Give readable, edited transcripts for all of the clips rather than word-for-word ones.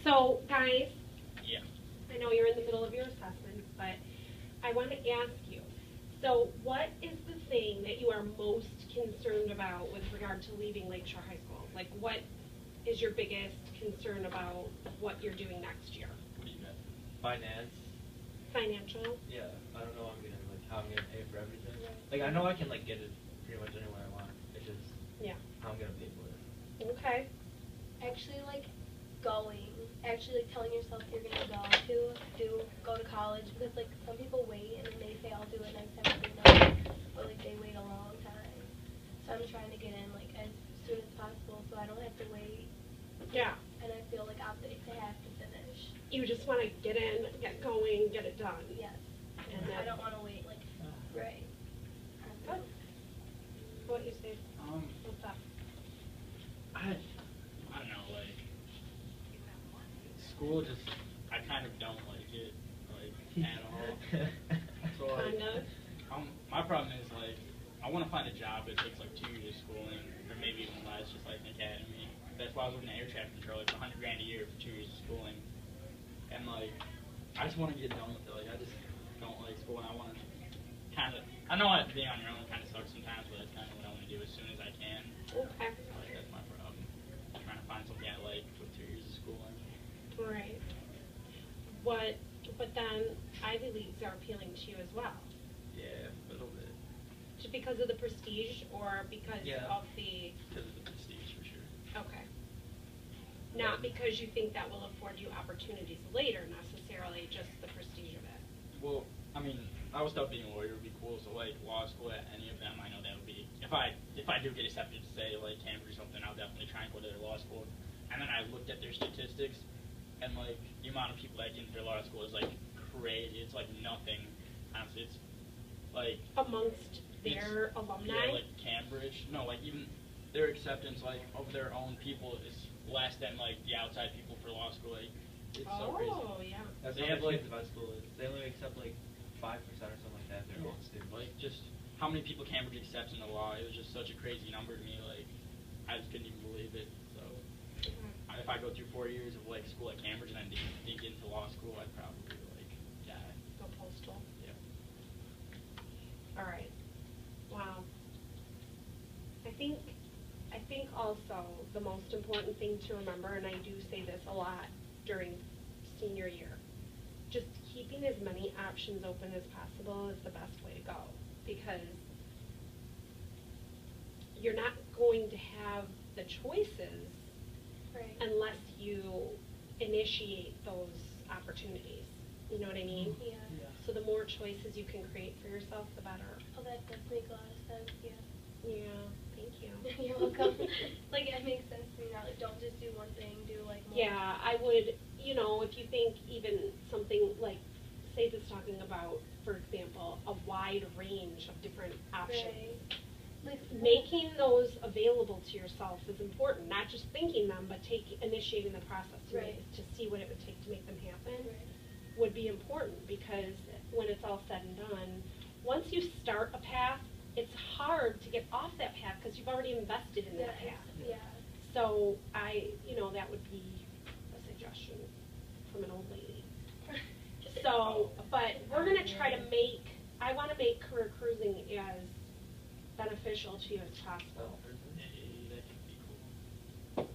So, guys, Yeah. I know you're in the middle of your assessment, but I want to ask you, so what is the thing that you are most concerned about with regard to leaving Lakeshore High School? Like, what is your biggest concern about what you're doing next year? What do you got? Finance. Financial? Yeah, I don't know how I'm gonna pay for everything. Right. Like I know I can get it pretty much anywhere I want. It's just Yeah. how I'm gonna pay for it. Okay. Actually, telling yourself you're gonna go to college, because like some people wait and then they say I'll do it next time they know, but like they wait a long time. So I'm trying to get in like as soon as possible so I don't have to wait. Yeah. And I feel like I have to finish. You just want to get in, get going, get it done. Yes. And I then, don't want to wait like right. good. What you say? What's up? I don't know, like, school just, I kind of don't like it, like, at all. So, like, Kinda. My problem is, like, I want to find a job that takes, like, 2 years of schooling, or maybe even less, just like an academy. That's why I was looking at air traffic control, it's $100 grand a year for 2 years of schooling. And, like, I just want to get done with it. Like, I just don't like school, and I want to kind of, I know being on your own kind of sucks sometimes, but that's kind of what I want to do as soon as I can. Okay. Like, that's my problem. Trying to find something I like with 2 years of schooling. Right. But then Ivy Leagues are appealing to you as well. Yeah, a little bit. Just because of the prestige or because Yeah. of the, Because of the prestige, for sure. okay. Not because you think that will afford you opportunities later necessarily, just the prestige of it. Well, I mean, I always thought being a lawyer would be cool, so like law school at any of them, I know that would be, if I do get accepted to say like Cambridge or something, I'll definitely try and go to their law school. And then I looked at their statistics, and like the amount of people that get into their law school is like crazy. It's like nothing. Honestly, it's like Amongst their alumni? Yeah, like Cambridge. No, like even their acceptance like of their own people is less than like the outside people for law school. Like it's so crazy. Oh, yeah. That's They how have, the like- kids at my school is. They only accept like 5% or something like that. They're all students. Like just how many people Cambridge accepts in the law? It was just such a crazy number to me. Like I just couldn't even believe it. So if I go through 4 years of like school at Cambridge and then dig into law school, I'd probably like die. Go postal. Yeah. All right. Wow. I think also the most important thing to remember, and I do say this a lot during senior year, just keeping as many options open as possible is the best way to go, because you're not going to have the choices Right. unless you initiate those opportunities. You know what I mean? Yeah. So the more choices you can create for yourself, the better. Oh, that does make a lot of sense. Yeah. Yeah, thank you. You're welcome. Like it makes sense to me now. Like don't just do one thing. Do like more. Yeah, I would, if you think even something like, say this talking about, for example, a wide range of different options. Right. Like Making those available to yourself is important, not just thinking them, but initiating the process Right. to see what it would take to make them happen Right. would be important, because when it's all said and done, once you start a path, it's hard to get off that path because you've already invested in that path. Yeah. So that would be a suggestion from an old lady. So, but we're going to try to I want to make career cruising as beneficial to you as possible. Hey, that could be cool.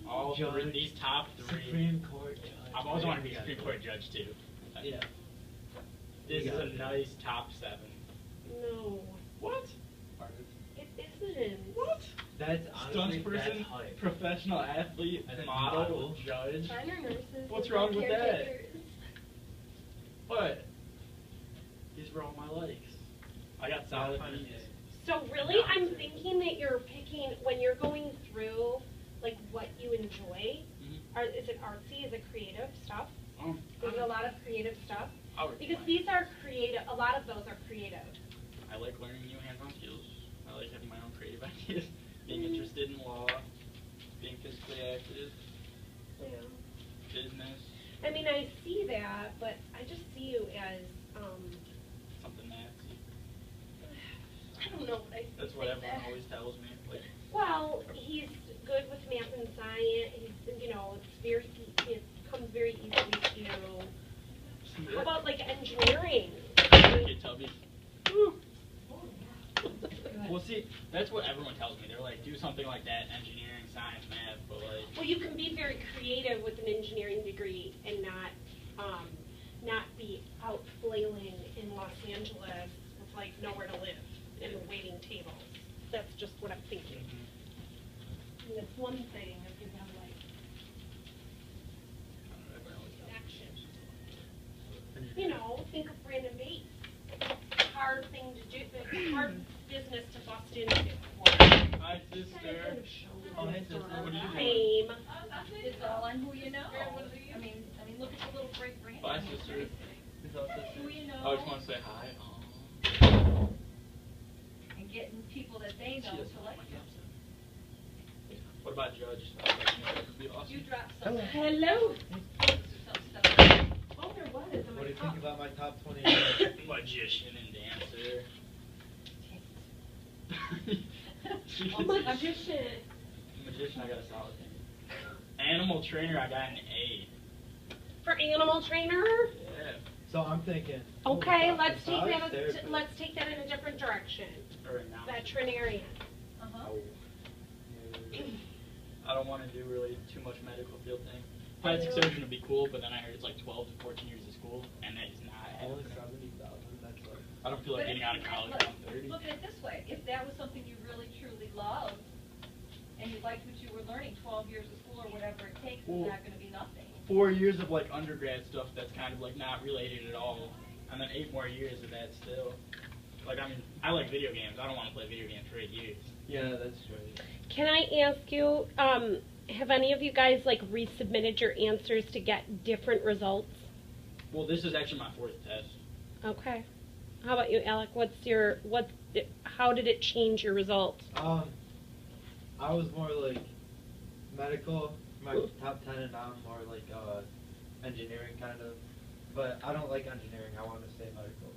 All three, these top 3. Supreme Court judge. I've always wanted to be a Supreme Court judge too. Yeah. This We is got a it. nice top 7. No, What? it isn't. What? That's honestly, Stunt person, that's hype. professional athlete, And then model, model. judge. Mine are nurses. What's and, wrong like, with that? caretakers. What? These were all my likes. I got solid Fun B's. is- So really, I'm thinking that you're picking, when you're going through, like, what you enjoy, is it artsy, is it creative stuff? Is it a lot of creative stuff? Because these are creative, a lot of those are creative. I like learning new hands-on skills. I like having my own creative ideas. Being interested in law, being physically active, Yeah. business, I mean, I see that, but I just see you as, something mathsy. I don't know what I That's think what everyone that. always tells me. Like, well, he's good with math and science, he's, it's very, everyone tells me. They're like, do something like that, engineering, science, math, but like. Well, you can be very creative with an engineering degree and not be out flailing in Los Angeles with like nowhere to live and waiting tables. That's just what I'm thinking. And that's one thing if you have like connections. You know, think of Brandon Bates. Hard thing to do, hard business to bust into. Hi, sister. Oh, hey, sister. What are you doing? Fame. It's all on who you know. I mean, look at the little great grand. Bye, sister. Who's our sister? Who you know. I just want to say hi. And getting people that they know to like you. What about Judge? That would be awesome. You dropped some. Hello. Some stuff. Oh, there was. What do you think about my top 20? Magician and dancer. Oh, magician. Magician, I got a solid thing. Animal trainer, I got an A. For animal trainer? Yeah. So I'm thinking. Okay, oh, let's take massage that. therapist. Let's take that in a different direction. Or now. Veterinarian. Uh-huh. I don't want to do really too much medical field thing. Plastic surgeon would be cool, but then I heard it's like 12 to 14 years of school, and it's not. Only 70,000. That's like. I don't feel like But getting if out of you- college look, when I'm 30. Look at it this way. If that was something you really, truly loved, and you liked what you were learning, 12 years of school or whatever it takes, Well, it's not going to be nothing. 4 years of like undergrad stuff that's kind of like not related at all, and then 8 more years of that still. Like, I mean, I like video games. I don't want to play video games for 8 years. Yeah, that's true. Can I ask you, have any of you guys like resubmitted your answers to get different results? Well, this is actually my 4th test. Okay. How about you, Alec? How did it change your results? I was more like medical, my top 10, and now I'm more like engineering kind of. But I don't like engineering. I want to stay medical.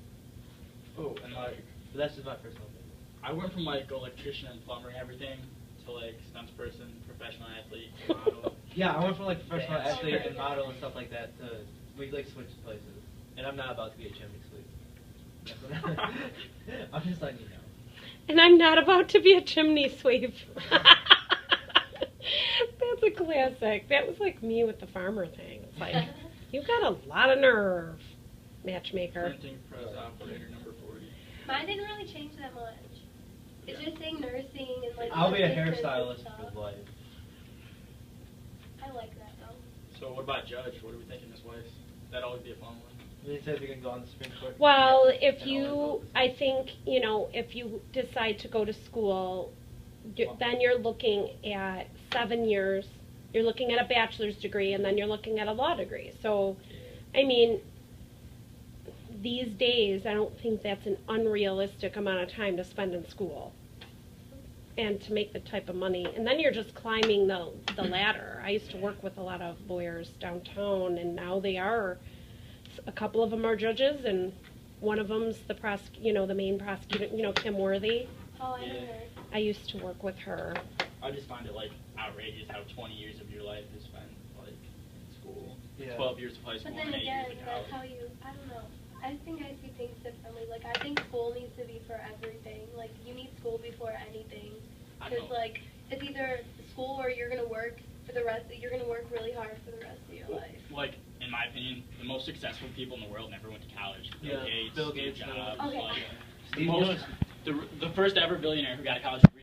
Oh, and like, But that's just my personal opinion. I went from like electrician and plumber and everything to like stunts person, professional athlete, model. Yeah, I went from like professional Dance. athlete and model and stuff like that to we like switched places. And I'm not about to be a chimney sweep. I'm just letting you know. And I'm not about to be a chimney sweep. That's a classic. That was like me with the farmer thing. It's like, you got a lot of nerve, matchmaker. Printing press operator number 40. Mine didn't really change that much. It's just saying nursing and like. I'll be a assistants and hairstylist stuff. for life. I like that though. So what about Judge? What are we thinking this Weiss? That'd always be a fun one. You said you can go on the Supreme Court. Well, Yeah. if And you, always I think, you know, if you decide to go to school, then you're looking at 7 years. You're looking at a bachelor's degree, and then you're looking at a law degree. So, I mean, these days, I don't think that's an unrealistic amount of time to spend in school and to make the type of money. And then you're just climbing the ladder. I used to work with a lot of lawyers downtown, and now they are. A couple of them are judges, and one of them's the the main prosecutor, Kim Worthy. Oh, I know Yeah. her. I used to work with her. I just find it like outrageous how 20 years of your life is spent like in school. Yeah. 12 years of high school But then and 8 again, years of that's college. how you, I don't know. I think I see things differently. Like, I think school needs to be for everything. Like, you need school before anything. I Because, know. like, it's either school or you're going to work for the rest, you're going to work really hard for the rest of your life. Like, in my opinion, the most successful people in the world never went to college. Yeah, Bill Gates, Bill Steve Gates, Jobs, Okay. like, Steve the most, Jobs. the first ever billionaire who got a college degree